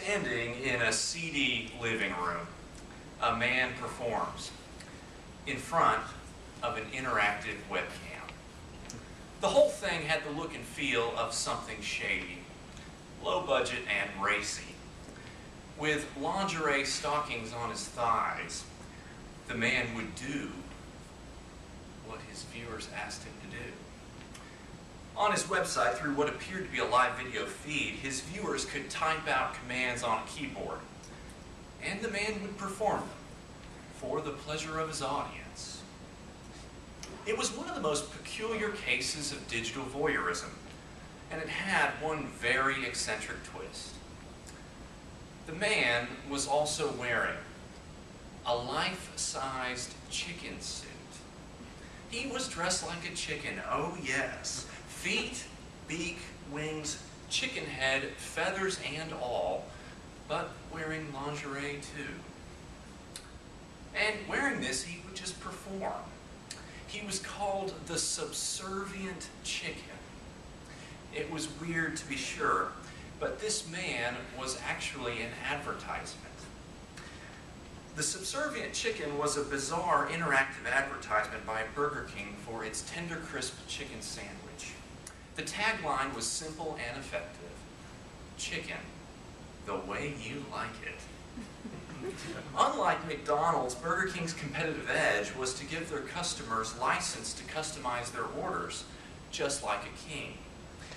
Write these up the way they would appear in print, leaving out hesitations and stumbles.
Standing in a seedy living room, a man performs in front of an interactive webcam. The whole thing had the look and feel of something shady, low budget and racy. With lingerie stockings on his thighs, the man would do what his viewers asked him to do. On his website, through what appeared to be a live video feed, his viewers could type out commands on a keyboard, and the man would perform them for the pleasure of his audience. It was one of the most peculiar cases of digital voyeurism, and it had one very eccentric twist. The man was also wearing a life-sized chicken suit. He was dressed like a chicken, oh yes. Feet, beak, wings, chicken head, feathers and all, but wearing lingerie too. And wearing this, he would just perform. He was called the subservient chicken. It was weird to be sure, but this man was actually an advertisement. The subservient chicken was a bizarre interactive advertisement by Burger King for its tender crisp chicken sandwich. The tagline was simple and effective: chicken, the way you like it. Unlike McDonald's, Burger King's competitive edge was to give their customers license to customize their orders, just like a king.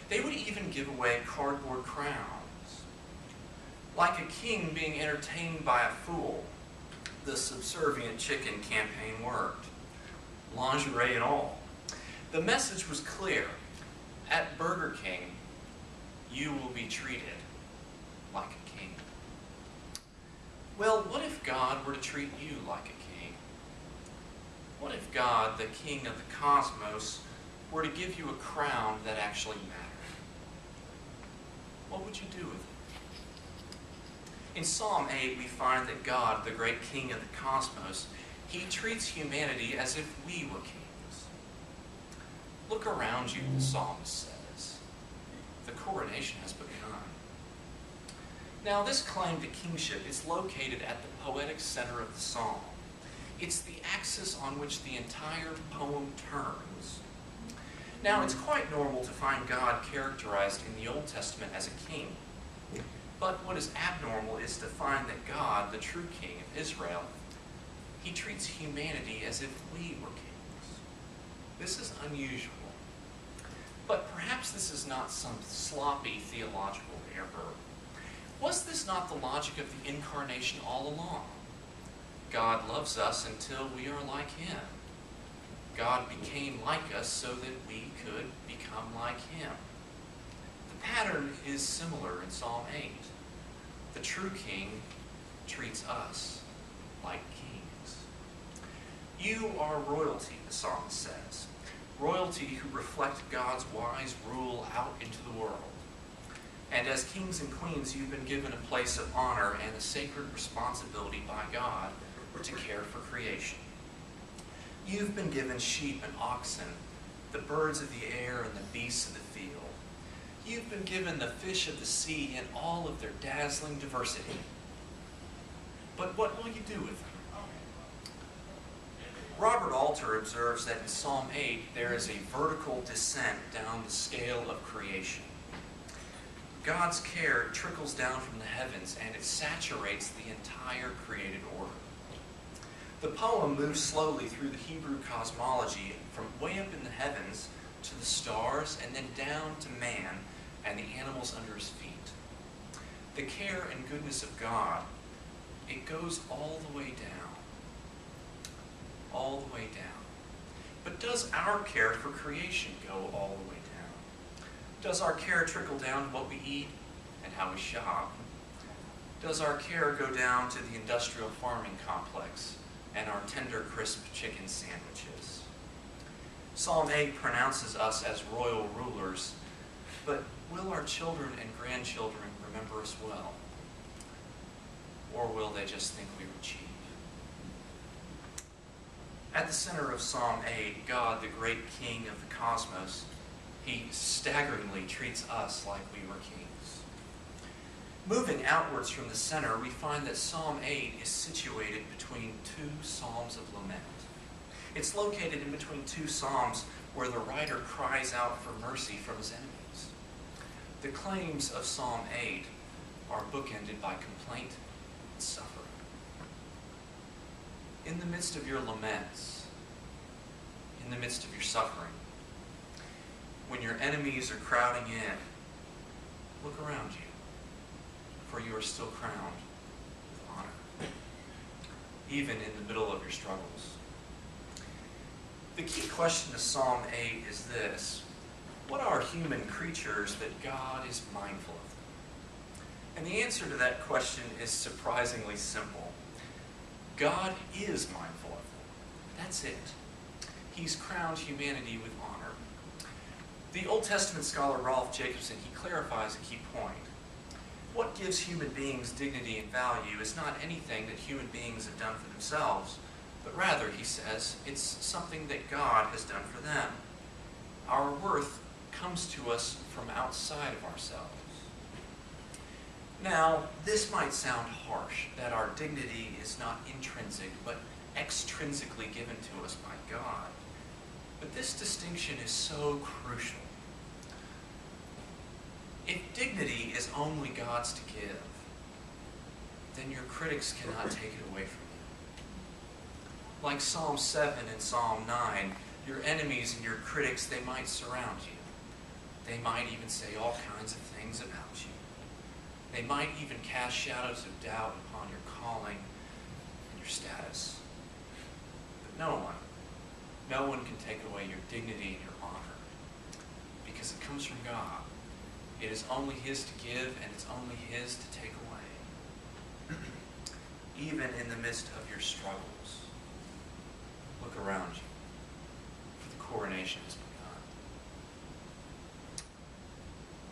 They would even give away cardboard crowns. Like a king being entertained by a fool, the subservient chicken campaign worked, lingerie and all. The message was clear. At Burger King, you will be treated like a king. Well, what if God were to treat you like a king? What if God, the king of the cosmos, were to give you a crown that actually mattered? What would you do with it? In Psalm 8, we find that God, the great king of the cosmos, he treats humanity as if we were kings. Look around you, the psalmist says. The coronation has begun. Now, this claim to kingship is located at the poetic center of the psalm. It's the axis on which the entire poem turns. Now, it's quite normal to find God characterized in the Old Testament as a king. But what is abnormal is to find that God, the true king of Israel, he treats humanity as if we were kings. This is unusual. But perhaps this is not some sloppy theological error. Was this not the logic of the incarnation all along? God loves us until we are like him. God became like us so that we could become like him. The pattern is similar in Psalm 8. The true king treats us like kings. You are royalty, the psalmist says. Royalty who reflect God's wise rule out into the world. And as kings and queens, you've been given a place of honor and a sacred responsibility by God to care for creation. You've been given sheep and oxen, the birds of the air and the beasts of the field. You've been given the fish of the sea in all of their dazzling diversity. But what will you do with them? Robert Alter observes that in Psalm 8 there is a vertical descent down the scale of creation. God's care trickles down from the heavens and it saturates the entire created order. The poem moves slowly through the Hebrew cosmology from way up in the heavens to the stars and then down to man and the animals under his feet. The care and goodness of God, it goes all the way down. All the way down. But does our care for creation go all the way down? Does our care trickle down to what we eat and how we shop? Does our care go down to the industrial farming complex and our tender, crisp chicken sandwiches? Psalm 8 pronounces us as royal rulers, but will our children and grandchildren remember us well? Or will they just think we were cheap? At the center of Psalm 8, God, the great king of the cosmos, he staggeringly treats us like we were kings. Moving outwards from the center, we find that Psalm 8 is situated between two psalms of lament. It's located in between two psalms where the writer cries out for mercy from his enemies. The claims of Psalm 8 are bookended by complaint and suffering. In the midst of your laments, in the midst of your suffering, when your enemies are crowding in, look around you, for you are still crowned with honor, even in the middle of your struggles. The key question to Psalm 8 is this: what are human creatures that God is mindful of them? And the answer to that question is surprisingly simple. God is mindful of them. That's it. He's crowned humanity with honor. The Old Testament scholar Rolf Jacobson, he clarifies a key point. What gives human beings dignity and value is not anything that human beings have done for themselves, but rather, he says, it's something that God has done for them. Our worth comes to us from outside of ourselves. Now, this might sound harsh, that our dignity is not intrinsic, but extrinsically given to us by God. But this distinction is so crucial. If dignity is only God's to give, then your critics cannot take it away from you. Like Psalm 7 and Psalm 9, your enemies and your critics, they might surround you. They might even say all kinds of things about you. They might even cast shadows of doubt upon your calling and your status. But no one can take away your dignity and your honor, because it comes from God. It is only His to give, and it's only His to take away. Even in the midst of your struggles, look around you, for the coronation has begun.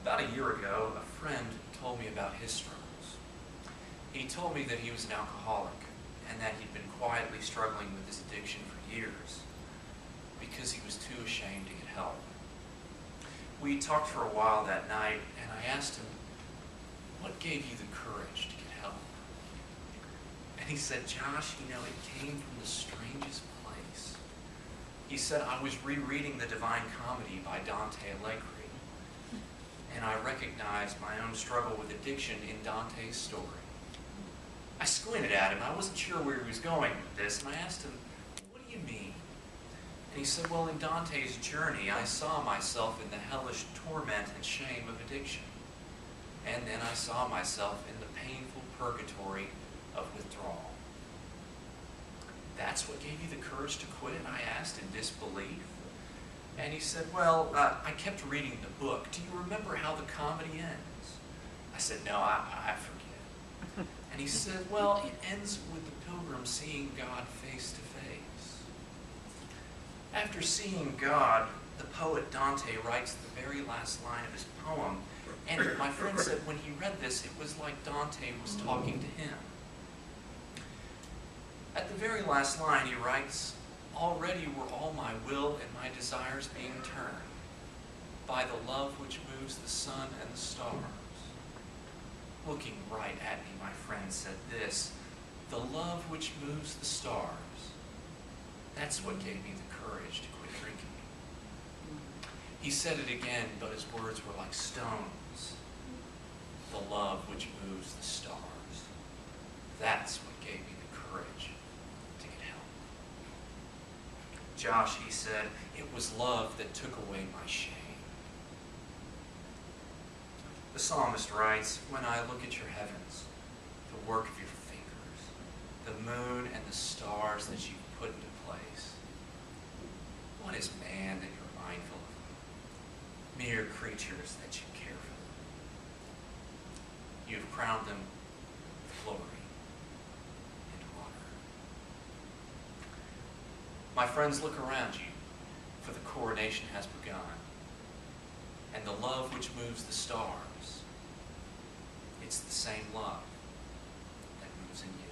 About a year ago, a friend told me about his struggles. He told me that he was an alcoholic, and that he'd been quietly struggling with his addiction for years because he was too ashamed to get help. We talked for a while that night, and I asked him, what gave you the courage to get help? And he said, Josh, it came from the strangest place. He said, I was rereading the Divine Comedy by Dante Alighieri, and I recognized my own struggle with addiction in Dante's story. I squinted at him. I wasn't sure where he was going with this, and I asked him, what do you mean? And he said, well, in Dante's journey, I saw myself in the hellish torment and shame of addiction. And then I saw myself in the painful purgatory of withdrawal. That's what gave you the courage to quit? I asked in disbelief. And he said, well, I kept reading the book. Do you remember how the comedy ends? I said, no, I forget. And he said, well, it ends with the pilgrim seeing God face to face. After seeing God, the poet Dante writes the very last line of his poem, and my friend said when he read this, it was like Dante was talking to him. At the very last line, he writes, already were all my will and my desires being turned by the love which moves the sun and the stars. Looking right at me, my friend said this, the love which moves the stars. That's what gave me the courage to quit drinking. He said it again, but his words were like stones. The love which moves the stars. That's what gave me the courage to get help. Josh, he said, it was love that took away my shame. The psalmist writes, when I look at your heavens, the work of your fingers, the moon and the stars that you've put into place, what is man that you're mindful of them? Mere creatures that you care for them. You have crowned them with glory and honor. My friends, look around you, for the coronation has begun. And the love which moves the stars, it's the same love that moves in you.